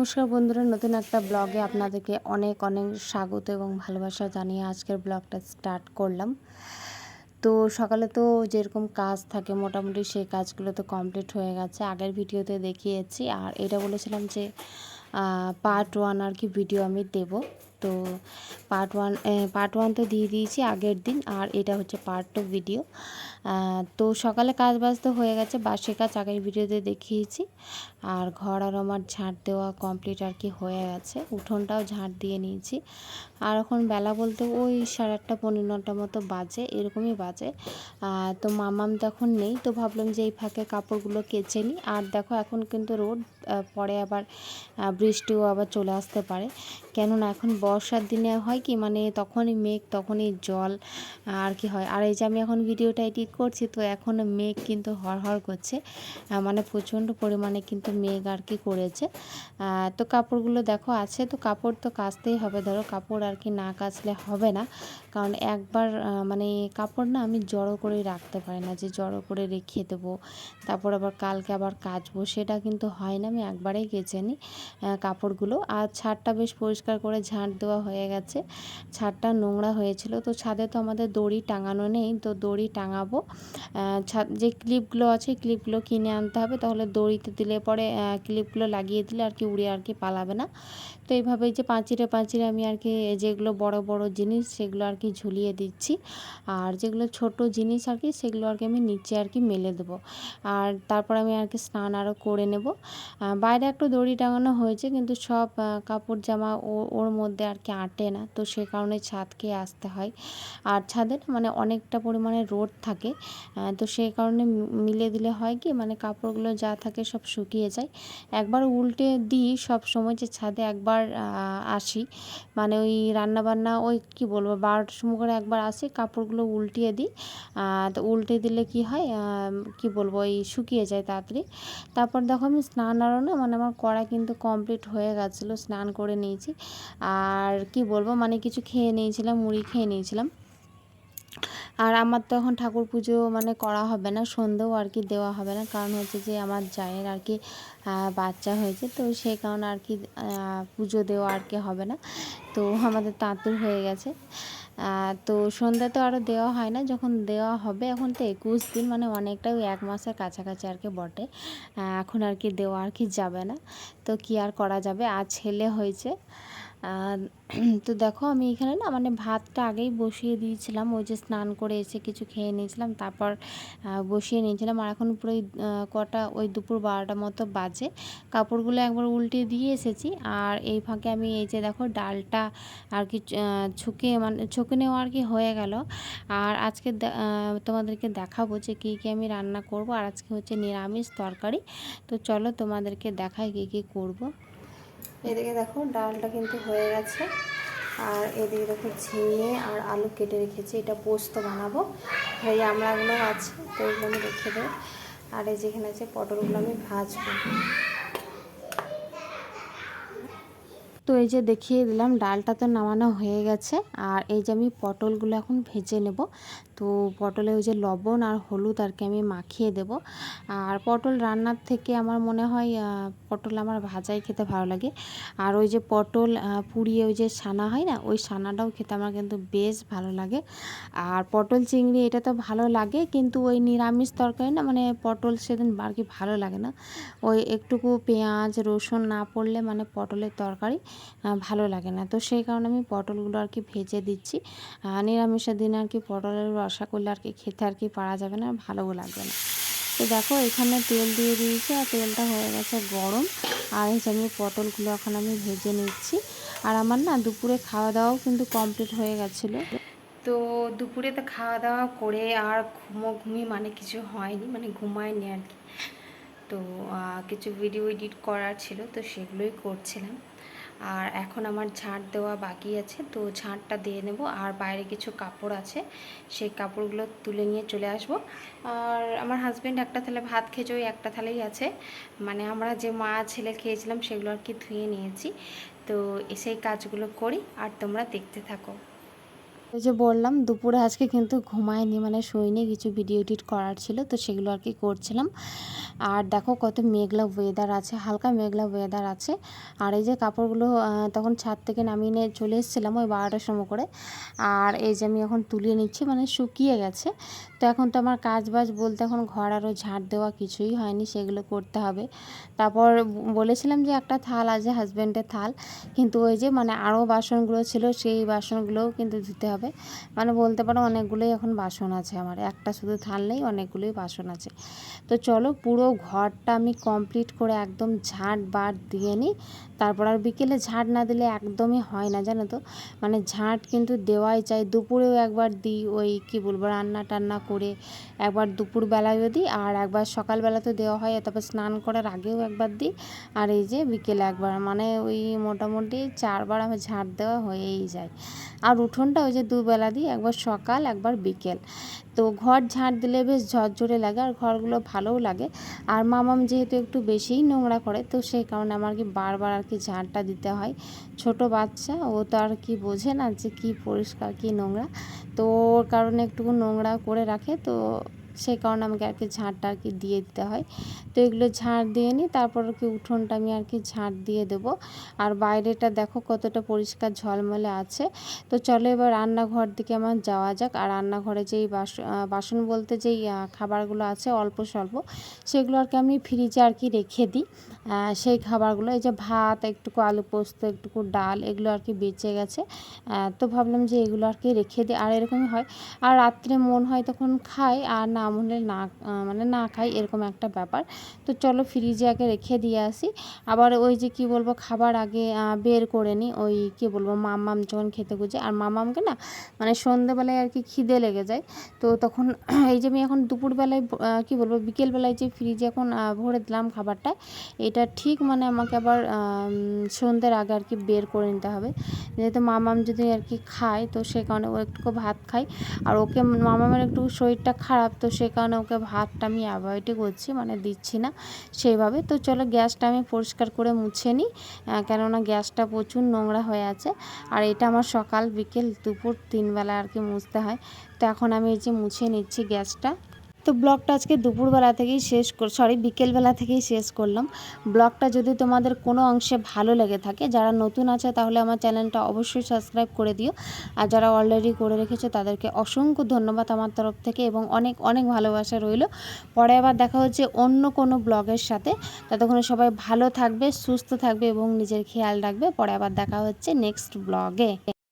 নমস্কার বন্ধুরা, নতুন একটা ব্লগে আপনাদেরকে অনেক অনেক স্বাগত এবং ভালোবাসা জানিয়ে আজকের ব্লগটা স্টার্ট করলাম। তো সকালে তো যেরকম কাজ থাকে মোটামুটি সেই কাজগুলো তো কমপ্লিট হয়ে গেছে, আগের ভিডিওতে দেখিয়েছি। আর এটা বলেছিলাম যে পার্ট ওয়ান আর কি ভিডিও আমি দেব। তো পার্ট ওয়ান তো দিয়ে দিয়েছি আগের দিন, আর এটা হচ্ছে পার্ট টু ভিডিও। তো সকালে কাজ বাজ তো হয়ে গেছে, বাসি কাজ আগের ভিডিওতে দেখিয়েছি। আর ঘর আর আমার ঝাঁট দেওয়া কমপ্লিট আর কি হয়ে গেছে, উঠোনটাও ঝাঁট দিয়ে নিয়েছি। আর এখন বেলা বলতে ওই 8:30 পৌনে 9টার মতো বাজে, এরকমই বাজে। তো মামাম তো এখন নেই, তো ভাবলাম যে এই ফাঁকে কাপড়গুলো কেচে নিই। আর দেখো এখন কিন্তু রোদ, পরে আবার বৃষ্টিও আবার চলে আসতে পারে। কেননা এখন বর্ষার দিনে হয় কি, মানে তখনই মেঘ তখনই জল আর কি হয়। আর এই যে আমি এখন ভিডিওটা এডিট করছি, তো এখন মেঘ কিন্তু হড়হড় করছে, মানে প্রচণ্ড পরিমাণে কিন্তু মেঘ আর কি করেছে। তো কাপড়গুলো দেখো আছে, তো কাপড় তো কাচতেই হবে। ধরো কাপড় আর কি না কাচলে হবে না, কারণ একবার মানে কাপড় না আমি জড়ো করে রাখতে পারি না, যে জড়ো করে রেখে দেবো তারপর আবার কালকে আবার কাচবো, সেটা কিন্তু হয় না। আমি একবারেই কেচে নিই কাপড়গুলো। আর ছাদটা বেশ পরিষ্কার করে ঝাঁট দেওয়া হয়ে গেছে, ছাদটা নোংরা হয়েছিল। তো ছাদে তো আমাদের দড়ি টাঙানো নেই, তো দড়ি টাঙাবো। ছাদ যে ক্লিপগুলো আছে ক্লিপগুলো কিনে আনতে হবে, তাহলে দড়িতে দিলে পরে ক্লিপগুলো লাগিয়ে দিলে আর কি উড়ে আর কি পালাবে না। তো এইভাবে যে পাঁচিরে পাঁচিরে আমি আর কি যেগুলো বড় বড় জিনিস সেগুলো আর কি ঝুলিয়ে দিচ্ছি, আর যেগুলো ছোট জিনিস আর কি সেগুলো আর কি আমি নিচে আর কি মেলে দেবো। আর তারপর আমি আর কি স্নান আরও করে নেব। বাইরে একটু দড়ি টাঙানো হয়েছে, কিন্তু সব কাপড় জামা ওর মধ্যে আর কি আঁটে না, তো সে কারণে ছাদকে আসতে হয়। আর ছাদে মানে অনেকটা পরিমাণে রোদ থাকে, তো সেই কারণে মিলে দিলে হয় কি, মানে কাপড়গুলো যা থাকে সব শুকিয়ে যায়। একবার উল্টে দিই সব সময়, যে ছাদে একবার আসি, মানে ওই রান্নাবান্না ওই কি বলবো 12টার সময় করে একবার আসি, কাপড়গুলো উল্টিয়ে দিই। তো উল্টে দিলে কি হয়, কি বলবো, ওই শুকিয়ে যায় তাড়াতাড়ি। তারপর দেখো আমি স্নান আরও না, মানে আমার করা কিন্তু কমপ্লিট হয়ে গেছিলো, স্নান করে নিয়েছি। আর কি বলবো, মানে কিছু খেয়ে নিয়েছিলাম, মুড়ি খেয়ে নিয়েছিলাম। আর আমার তো এখন ঠাকুর পুজো মানে করা হবে না, সন্ধেও আর কি দেওয়া হবে না, কারণ হচ্ছে যে আমার জায়ের আর কি বাচ্চা হয়েছে, তো সেই কারণে আর কি পুজো দেওয়া আর কি হবে না। তো আমাদের তাঁতুর হয়ে গেছে, তো সন্ধ্যা তো আরও দেওয়া হয় না, যখন দেওয়া হবে। এখন তো 21 দিন, মানে অনেকটা ওই 1 মাসের কাছাকাছি আর কি বটে। এখন আর কি দেওয়া আর কি যাবে না, তো কি আর করা যাবে, আর ছেলে হয়েছে। তো দেখো আমি এখানে না মানে ভাতটা আগেই বসিয়ে দিয়েছিলাম, ওই যে স্নান করে এসে কিছু খেয়ে নিয়েছিলাম, তারপর বসিয়ে নিয়েছিলাম। আর এখন পুরো কটা ওই দুপুর 12টার মতো বাজে, কাপড়গুলো একবার উল্টে দিয়ে এসেছি। আর এই ফাঁকে আমি এই যে দেখো ডালটা আর কি ছুঁকে নেওয়া আর কি হয়ে গেল। আর আজকে তোমাদেরকে দেখাবো যে কী কী আমি রান্না করব। আর আজকে হচ্ছে নিরামিষ তরকারি, তো চলো তোমাদেরকে দেখাই কী কী করব। এদিকে দেখো ডালটা কিন্তু হয়ে গেছে, আর এদিকে দেখো ঝিঙে আর আলু কেটে রেখেছি, এটা পোস্ত বানাবো। এই আমড়াগুলো আছে, তো এগুলো আমি রেখে দেবো। আর এই যেখানে আছে পটলগুলো আমি ভাজবো। তো এই যে দেখিয়ে দিলাম, ডালটা তো নামানো হয়ে গেছে। আর এই যে আমি পটলগুলো এখন ভেজে নেব। তো পটলে ওই যে লবণ আর হলুদ আর কি আমি মাখিয়ে দেব। আর পটল রান্নার থেকে আমার মনে হয় পটল আমার ভাজাই খেতে ভালো লাগে। আর ওই যে পটল পুড়িয়ে ওই যে ছানা হয় না, ওই ছানাটাও খেতে আমার কিন্তু বেশ ভালো লাগে। আর পটল চিংড়ি এটা তো ভালো লাগে, কিন্তু ওই নিরামিষ তরকারি না, মানে পটল সেদিন আর কি ভালো লাগে না। ওই একটুকু পেঁয়াজ রসুন না পড়লে মানে পটলের তরকারি ভালো লাগে না। তো সেই কারণে আমি পটলগুলো আর কি ভেজে দিচ্ছি। নিরামিষের দিনে আর কি পটলের রসা করলে আর কি খেতে আর কি পারা যাবে না, ভালোও লাগবে না। তো দেখো এখানে তেল দিয়ে দিয়েছি, আর তেলটা হয়ে গেছে গরম। আর এই যে আমি পটলগুলো এখন আমি ভেজে নিচ্ছি। আর আমার না দুপুরে খাওয়া দাওয়াও কিন্তু কমপ্লিট হয়ে গেছিলো। তো দুপুরে তো খাওয়া দাওয়া করে আর ঘুমি মানে কিছু হয়নি, মানে ঘুমায়নি আর কি। তো কিছু ভিডিও এডিট করার ছিল, তো সেগুলোই করছিলাম। আর এখন আমার ঝাঁট দেওয়া বাকি আছে, তো ঝাঁটটা দিয়ে নেব। আর বাইরে কিছু কাপড় আছে, সেই কাপড়গুলো তুলে নিয়ে চলে আসব। আর আমার হাজব্যান্ড একটা থালে ভাত খেয়েছে, ওই একটা থালেই আছে, মানে আমরা যে মা ছেলে খেয়েছিলাম সেগুলো আর কি ধুয়ে নিয়েছি। তো সেই কাজগুলো করি, আর তোমরা দেখতে থাকো। ওই যে বললাম দুপুরে আজকে কিন্তু ঘুমায়নি, মানে শোয়নি, কিছু ভিডিও এডিট করার ছিল, তো সেগুলো আর কি করছিলাম। আর দেখো কত মেঘলা ওয়েদার আছে, হালকা মেঘলা ওয়েদার আছে। আর এই যে কাপড়গুলো তখন ছাদ থেকে নামিয়ে নিয়ে চলে এসেছিলাম ওই 12টার সময় করে। আর এই যে আমি এখন তুলিয়ে নিচ্ছি, মানে শুকিয়ে গেছে। তো এখন তো আমার কাজ বাজ বলতে এখন ঘর আরও ঝাড় দেওয়া কিছুই হয়নি, সেগুলো করতে হবে। তারপর বলেছিলাম যে একটা থাল আছে হাজব্যান্ডের থাল, কিন্তু ওই যে মানে আরও বাসনগুলো ছিল, সেই বাসনগুলোও কিন্তু ধুতে হবে। মানে বলতে পারো অনেকগুলোই এখন বাসন আছে আমার, একটা শুধু থাল নেই, অনেকগুলোই বাসন আছে। তো চলো পুরো ঘরটা আমি কমপ্লিট করে একদম ঝাঁট বাট দিয়ে নিই। তারপর আর বিকেলে ঝাঁট না দিলে একদমই হয় না, জানো তো। মানে ঝাঁট কিন্তু দেওয়াই চাই, দুপুরেও একবার দিই, ওই কি বলবো রান্না টান্না করে একবার দুপুরবেলায়ও দিই, আর একবার সকালবেলা তো দেওয়া হয়, তারপর স্নান করার আগেও একবার দিই, আর এই যে বিকেলে একবার, মানে ওই মোটামুটি 4বার আমার ঝাঁট দেওয়া হয়েই যায়। আর উঠোনটা ওই যে দুবেলা দিই, একবার সকাল একবার বিকেল। তো ঘর ঝাঁট দিলে বেশ ঝরঝরে লাগে আর ঘরগুলো ভালোও লাগে। আর মামাম যেহেতু একটু বেশিই নোংরা করে, তো সেই কারণে আমার কি বারবার আর কি ঝাঁটটা দিতে হয়। ছোট বাচ্চা, ও তো আর কি বোঝে না যে কী পরিষ্কার কী নোংরা, তো ওর কারণে একটু নোংরা করে রাখে, তো সেই কারণে আমাকে আর কি ঝাঁটটা আর কি দিয়ে দিতে হয়। তো এগুলো ঝাঁট দিয়ে নিই, তারপর আর কি উঠোনটা আমি আর কি ঝাঁট দিয়ে দেবো। আর বাইরেটা দেখো কতটা পরিষ্কার ঝলমলে আছে। তো চলো এবার রান্নাঘর দিকে আমার যাওয়া যাক। আর রান্নাঘরে যেই বাসন বলতে যেই খাবারগুলো আছে অল্প স্বল্প, সেগুলো আর কি আমি ফ্রিজে আর কি রেখে দিই। সেই খাবারগুলো, এই যে ভাত, একটুকু আলু পোস্ত, একটুকু ডাল, এগুলো আর কি বেঁচে গেছে। তো ভাবলাম যে এগুলো আর কি রেখে দিই, আর এরকমই হয়। আর রাত্রে মন হয় তখন খাই, আর না মনে না মানে না খাই, এরকম একটা ব্যাপার। তো চলো ফ্রিজে আগে রেখে দিয়ে আসি। আবার ওই যে কি বলবো খাবার আগে বের করে নিই, ওই কি বলবো মাম্মাম যখন খেতে বুঝে, আর মাম্মামকে না মানে সন্ধ্যেবেলায় আর কি খিদে লেগে যায়। তো তখন এই যে আমি এখন দুপুরবেলায় কি বলবো বিকেলবেলায় যে ফ্রিজে এখন ভরে দিলাম খাবারটা, এটা ঠিক মানে আমাকে আবার সন্ধ্যের আগে আর কি বের করে নিতে হবে, যেহেতু মামাম যদি আর কি খায়, তো সে কারণে ও একটু ভাত খায়। আর ওকে মামামের একটু শরীরটা খারাপ, তো সে কারণে ওকে ভাতটা আমি অ্যাভয়েডই করছি, মানে দিচ্ছি না সেইভাবে। তো চলো গ্যাসটা আমি পরিষ্কার করে মুছে নিই, কেননা গ্যাসটা প্রচুর নোংরা হয়ে আছে। আর এটা আমার সকাল বিকেল দুপুর 3 বেলা আর কি মুছতে হয়। তো এখন আমি এই যে মুছে নিচ্ছি গ্যাসটা। তো ব্লগটা আজকে দুপুরবেলা থেকেই বিকেলবেলা থেকেই শেষ করলাম। ব্লগটা যদি তোমাদের কোনো অংশে ভালো লেগে থাকে, যারা নতুন আছে তাহলে আমার চ্যানেলটা অবশ্যই সাবস্ক্রাইব করে দিও। আর যারা অলরেডি করে রেখেছো তাদেরকে অসংখ্য ধন্যবাদ আমার তরফ থেকে, এবং অনেক অনেক ভালোবাসা রইল। পরে আবার দেখা হচ্ছে অন্য কোনো ব্লগের সাথে। ততক্ষণে সবাই ভালো থাকবে, সুস্থ থাকবে এবং নিজের খেয়াল রাখবে। পরে আবার দেখা হচ্ছে নেক্সট ব্লগে।